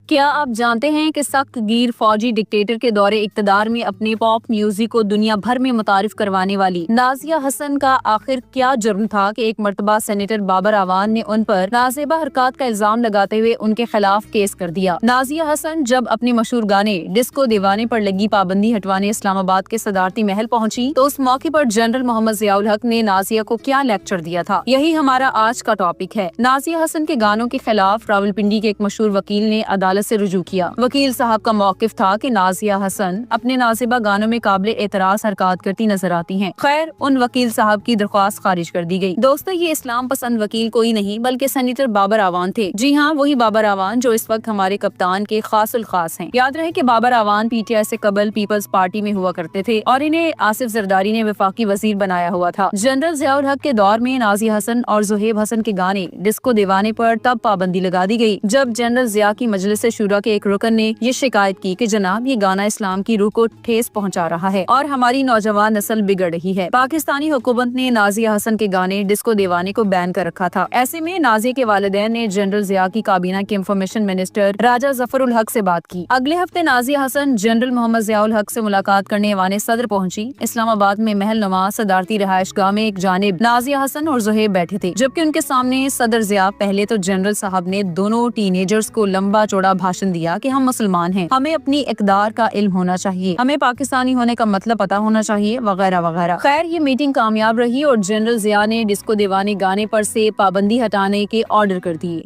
کیا آپ جانتے ہیں کہ سخت گیر فوجی ڈکٹیٹر کے دور اقتدار میں اپنے پاپ میوزک کو دنیا بھر میں متعارف کروانے والی نازیہ حسن کا آخر کیا جرم تھا کہ ایک مرتبہ سینیٹر بابر اعوان نے ان پر نازیبہ حرکات کا الزام لگاتے ہوئے ان کے خلاف کیس کر دیا۔ نازیہ حسن جب اپنے مشہور گانے ڈسکو دیوانے پر لگی پابندی ہٹوانے اسلام آباد کے صدارتی محل پہنچی تو اس موقع پر جنرل محمد ضیاء الحق نے نازیہ کو کیا لیکچر دیا تھا، یہی ہمارا آج کا ٹاپک ہے۔ نازیہ حسن کے گانوں کے خلاف راولپنڈی کے ایک مشہور وکیل نے عدالت سے رجوع کیا۔ وکیل صاحب کا موقف تھا کہ نازیہ حسن اپنے نازیبہ گانوں میں قابل اعتراض حرکات کرتی نظر آتی ہیں۔ خیر، ان وکیل صاحب کی درخواست خارج کر دی گئی۔ دوستو، یہ اسلام پسند وکیل کوئی نہیں بلکہ سینیٹر بابر اعوان تھے۔ جی ہاں، وہی بابر اعوان جو اس وقت ہمارے کپتان کے خاص الخاص ہیں۔ یاد رہے کہ Babar Awan P T I سے قبل پیپلز پارٹی میں ہوا کرتے تھے اور انہیں آصف زرداری نے وفاقی وزیر بنایا ہوا تھا۔ جنرل ضیاء الحق کے دور میں نازیہ حسن اور زہیب حسن کے گانے ڈسکو دیوانے پر تب پابندی لگا دی گئی جب جنرل ضیاء کی مجلس شورا کے ایک رکن نے یہ شکایت کی کہ جناب، یہ گانا اسلام کی روح کو ٹھیس پہنچا رہا ہے اور ہماری نوجوان نسل بگڑ رہی ہے۔ پاکستانی حکومت نے نازیہ حسن کے گانے ڈسکو دیوانے کو بین کر رکھا تھا۔ ایسے میں نازیہ کے والدین نے جنرل ضیاء کی کابینہ کے انفارمیشن منسٹر راجہ ظفر الحق سے بات کی۔ اگلے ہفتے نازیہ حسن جنرل محمد ضیاء الحق سے ملاقات کرنے ایوان صدر پہنچی۔ اسلام آباد میں محل نما صدارتی رہائش گاہ میں ایک جانب نازیہ حسن اور زہیب بیٹھے تھے، جبکہ ان کے سامنے صدر ضیاء۔ پہلے تو جنرل صاحب نے دونوں ٹین ایجرز کو لمبا چوڑا بھاشن دیا کہ ہم مسلمان ہیں، ہمیں اپنی اقدار کا علم ہونا چاہیے، ہمیں پاکستانی ہونے کا مطلب پتہ ہونا چاہیے، وغیرہ وغیرہ۔ خیر، یہ میٹنگ کامیاب رہی اور جنرل ضیاء نے ڈسکو دیوانے گانے پر سے پابندی ہٹانے کے آرڈر کر دیے۔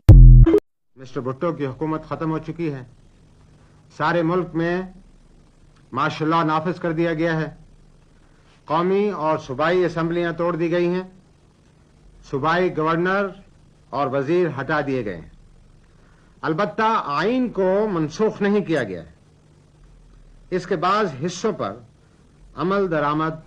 مسٹر بھٹو کی حکومت ختم ہو چکی ہے، سارے ملک میں مارشل لا نافذ کر دیا گیا ہے، قومی اور صوبائی اسمبلیاں توڑ دی گئی ہیں، صوبائی گورنر اور وزیر ہٹا دیے گئے ہیں، البتہ آئین کو منسوخ نہیں کیا گیا ہے۔ اس کے بعض حصوں پر عمل درآمد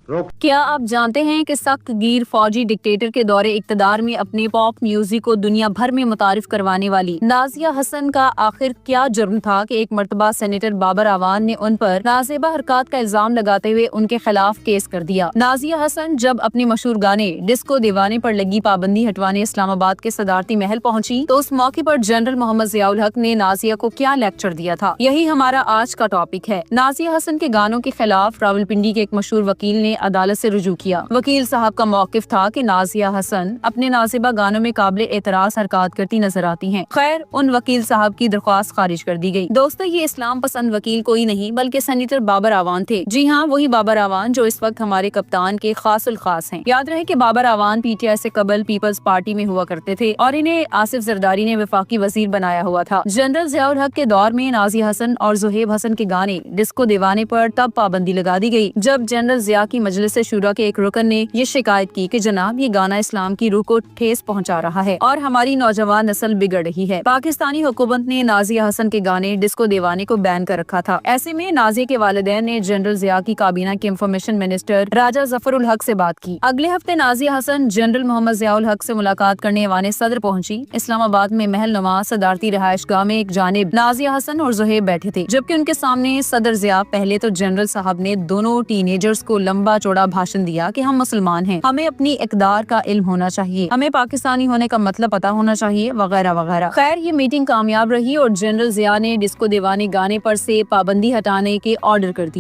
روک۔ کیا آپ جانتے ہیں کہ سخت گیر فوجی ڈکٹیٹر کے دور اقتدار میں اپنے پاپ میوزک کو دنیا بھر میں متعارف کروانے والی نازیہ حسن کا آخر کیا جرم تھا کہ ایک مرتبہ سینیٹر بابر اعوان نے ان پر نازیبہ حرکات کا الزام لگاتے ہوئے ان کے خلاف کیس کر دیا۔ نازیہ حسن جب اپنے مشہور گانے ڈسکو دیوانے پر لگی پابندی ہٹوانے اسلام آباد کے صدارتی محل پہنچی تو اس موقع پر جنرل محمد ضیاء الحق نے نازیہ کو کیا لیکچر دیا تھا، یہی ہمارا آج کا ٹاپک ہے۔ نازیہ حسن کے گانوں کے خلاف راولپنڈی کے ایک مشہور وکیل نے عدالت سے رجوع کیا۔ وکیل صاحب کا موقف تھا کہ نازیہ حسن اپنے نازیبہ گانوں میں قابل اعتراض حرکات کرتی نظر آتی ہیں۔ خیر، ان وکیل صاحب کی درخواست خارج کر دی گئی۔ دوستو، یہ اسلام پسند وکیل کوئی نہیں بلکہ سینیٹر بابر اعوان تھے۔ جی ہاں، وہی بابر اعوان جو اس وقت ہمارے کپتان کے خاص الخاص ہیں۔ یاد رہے کہ Babar Awan P T I سے قبل پیپلز پارٹی میں ہوا کرتے تھے اور انہیں آصف زرداری نے وفاقی وزیر بنایا ہوا تھا۔ جنرل ضیاء الحق کے دور میں نازیہ حسن اور زہیب حسن کے گانے ڈسکو دیوانے پر تب پابندی لگا دی گئی جب جنرل ضیاء کی مجلس شورا کے ایک رکن نے یہ شکایت کی کہ جناب، یہ گانا اسلام کی روح کو ٹھیس پہنچا رہا ہے اور ہماری نوجوان نسل بگڑ رہی ہے۔ پاکستانی حکومت نے نازیہ حسن کے گانے ڈسکو دیوانے کو بین کر رکھا تھا۔ ایسے میں نازیہ کے والدین نے جنرل ضیاء کی کابینہ کے انفارمیشن منسٹر راجہ ظفر الحق سے بات کی۔ اگلے ہفتے نازیہ حسن جنرل محمد ضیاء الحق سے ملاقات کرنے ایوان صدر پہنچی۔ اسلام آباد میں محل نما صدارتی رہائش گاہ میں ایک جانب نازیہ حسن اور زہیب بیٹھے تھے، جبکہ ان کے سامنے صدر ضیاء۔ پہلے تو جنرل صاحب نے دونوں ٹین ایجرز کو لمبا چوڑا بھاشن دیا کہ ہم مسلمان ہیں، ہمیں اپنی اقدار کا علم ہونا چاہیے، ہمیں پاکستانی ہونے کا مطلب پتہ ہونا چاہیے، وغیرہ وغیرہ۔ خیر، یہ میٹنگ کامیاب رہی اور جنرل ضیاء نے ڈسکو دیوانے گانے پر سے پابندی ہٹانے کے آرڈر کر دی۔